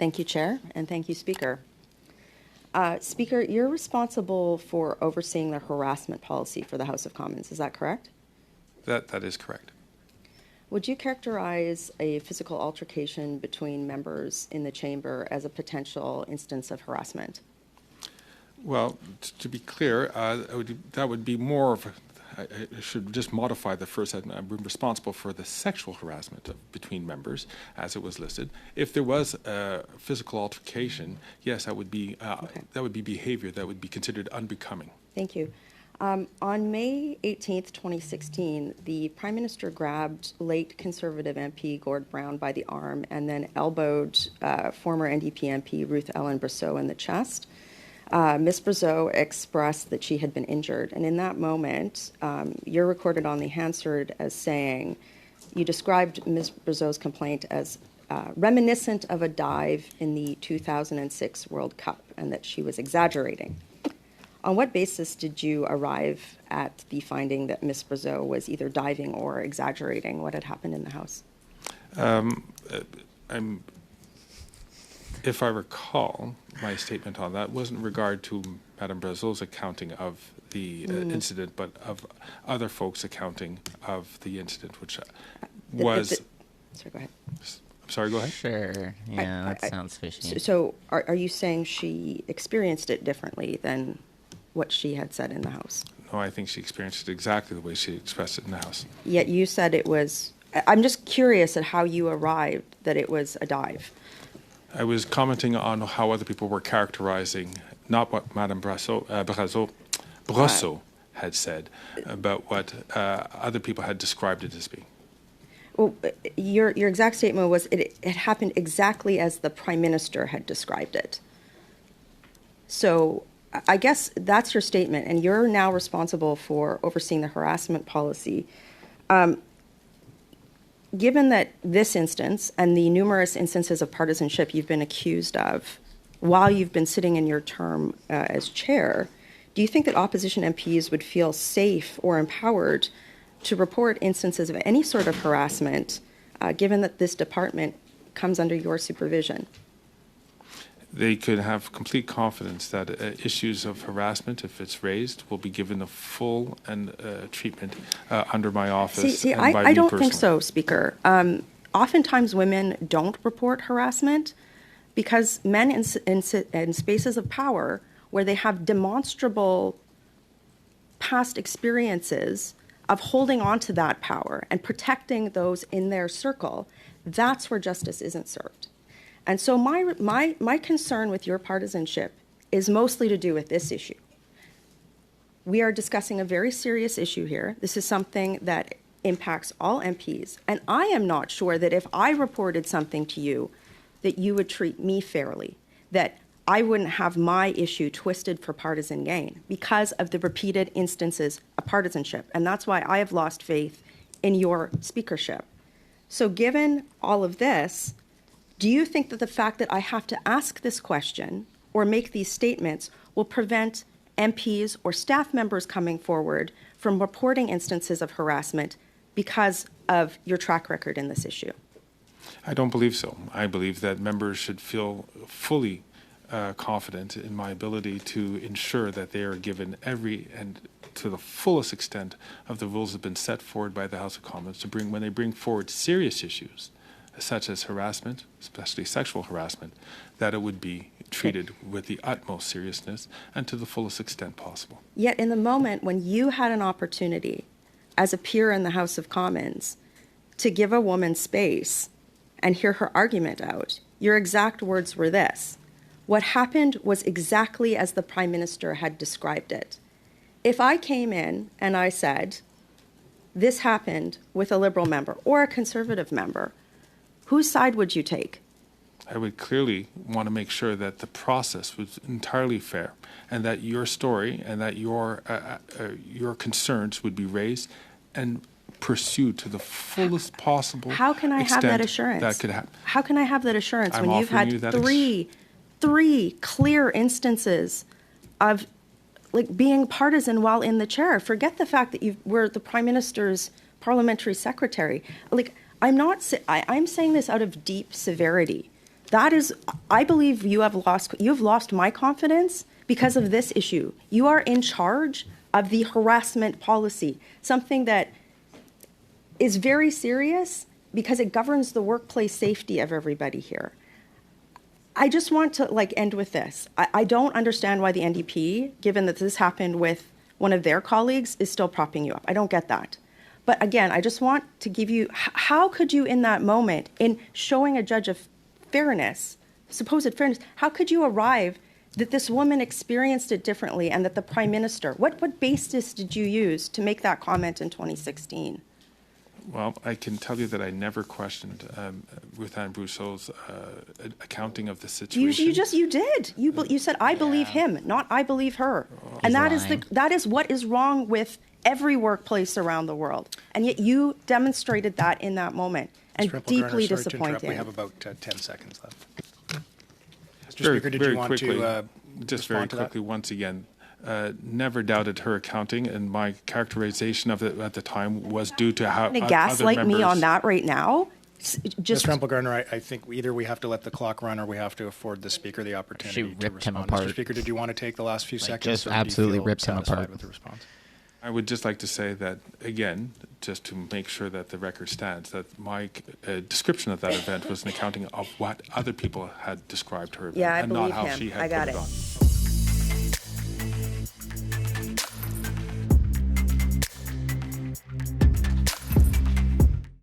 Thank you, Chair, and thank you, Speaker. Speaker, you're responsible for overseeing the harassment policy for the House of Commons. Is that correct? That is correct. Would you characterize a physical altercation between members in the chamber as a potential instance of harassment? Well, to be clear, that would be more of I should just modify the first sentence. I'm responsible for the sexual harassment between members, as it was listed. If there was a physical altercation, yes, that would be behavior that would be considered unbecoming. Thank you. On May 18th, 2016, the Prime Minister grabbed late Conservative MP Gord Brown by the arm and then elbowed former NDP MP Ruth Ellen Brosseau in the chest. Ms. Brosseau expressed that she had been injured, and in that moment, you're recorded on the Hansard as saying, you described Ms. Brosseau's complaint as reminiscent of a dive in the 2006 World Cup, and that she was exaggerating. On what basis did you arrive at the finding that Ms. Brosseau was either diving or exaggerating what had happened in the House? If I recall, my statement on that wasn't in regard to Madame Brosseau's accounting of the incident, but of other folks' accounting of the incident, which was... Sorry, go ahead. I'm sorry, go ahead. Sure. Yeah, that sounds fishy. So are you saying she experienced it differently than what she had said in the House? No, I think she experienced it exactly the way she expressed it in the House. Yet you said it was... I'm just curious at how you arrived that it was a dive. I was commenting on how other people were characterizing, not what Madame Brosseau had said, but what other people had described it as being. Well, your exact statement was it happened exactly as the Prime Minister had described it. So I guess that's your statement, and you're now responsible for overseeing the harassment policy. Given that this instance and the numerous instances of partisanship you've been accused of while you've been sitting in your term as chair, do you think that opposition MPs would feel safe or empowered to report instances of any sort of harassment, given that this department comes under your supervision? They could have complete confidence that issues of harassment, if it's raised, will be given the full and treatment under my office. I don't think so, Speaker. Oftentimes women don't report harassment because men in spaces of power where they have demonstrable past experiences of holding on to that power and protecting those in their circle, that's where justice isn't served. And so my concern with your partisanship is mostly to do with this issue. We are discussing a very serious issue here. This is something that impacts all MPs. And I am not sure that if I reported something to you, that you would treat me fairly, that I wouldn't have my issue twisted for partisan gain because of the repeated instances of partisanship. And that's why I have lost faith in your speakership. So given all of this, do you think that the fact that I have to ask this question or make these statements will prevent MPs or staff members coming forward from reporting instances of harassment because of your track record in this issue? I don't believe so. I believe that members should feel fully confident in my ability to ensure that they are given every and to the fullest extent of the rules that have been set forward by the House of Commons to bring, when they bring forward serious issues, such as harassment, especially sexual harassment, that it would be treated with the utmost seriousness and to the fullest extent possible. Yet in the moment when you had an opportunity as a peer in the House of Commons to give a woman space and hear her argument out, your exact words were this: what happened was exactly as the Prime Minister had described it. If I came in and I said, this happened with a Liberal member or a Conservative member, whose side would you take? I would clearly want to make sure that the process was entirely fair and that your story and that your concerns would be raised and pursued to the fullest possible extent. How can I have that assurance? That could happen. How can I have that assurance when you've had three clear instances of being partisan while in the chair? Forget the fact that you were the Prime Minister's parliamentary secretary. I'm saying this out of deep severity. That is, I believe you've lost my confidence because of this issue. You are in charge of the harassment policy, something that is very serious because it governs the workplace safety of everybody here. I just want to end with this. I don't understand why the NDP, given that this happened with one of their colleagues, is still propping you up. I don't get that. But again, I just want to give you, how could you in that moment, in showing a judge of fairness, supposed fairness, how could you arrive that this woman experienced it differently and that the Prime Minister, what basis did you use to make that comment in 2016? Well, I can tell you that I never questioned Ruth Ann Brousseau's accounting of the situation. You did. You said, I believe him, not I believe her. And that is what is wrong with every workplace around the world. And yet you demonstrated that in that moment. And deeply disappointing. We have about 10 seconds left. Mr. Speaker, did you want to just very quickly, once again, never doubted her accounting, and my characterization of it at the time was due to how other members... gaslight me on that right now? Mr. MP Garner, I think either we have to let the clock run or we have to afford the Speaker the opportunity to respond. She ripped him apart. Mr. Speaker, did you want to take the last few seconds? Just absolutely ripped him apart. With the response? I would just like to say that, again, just to make sure that the record stands, that my description of that event was an accounting of what other people had described her event, Yeah, I and believe not how him. she had I got put it it. on.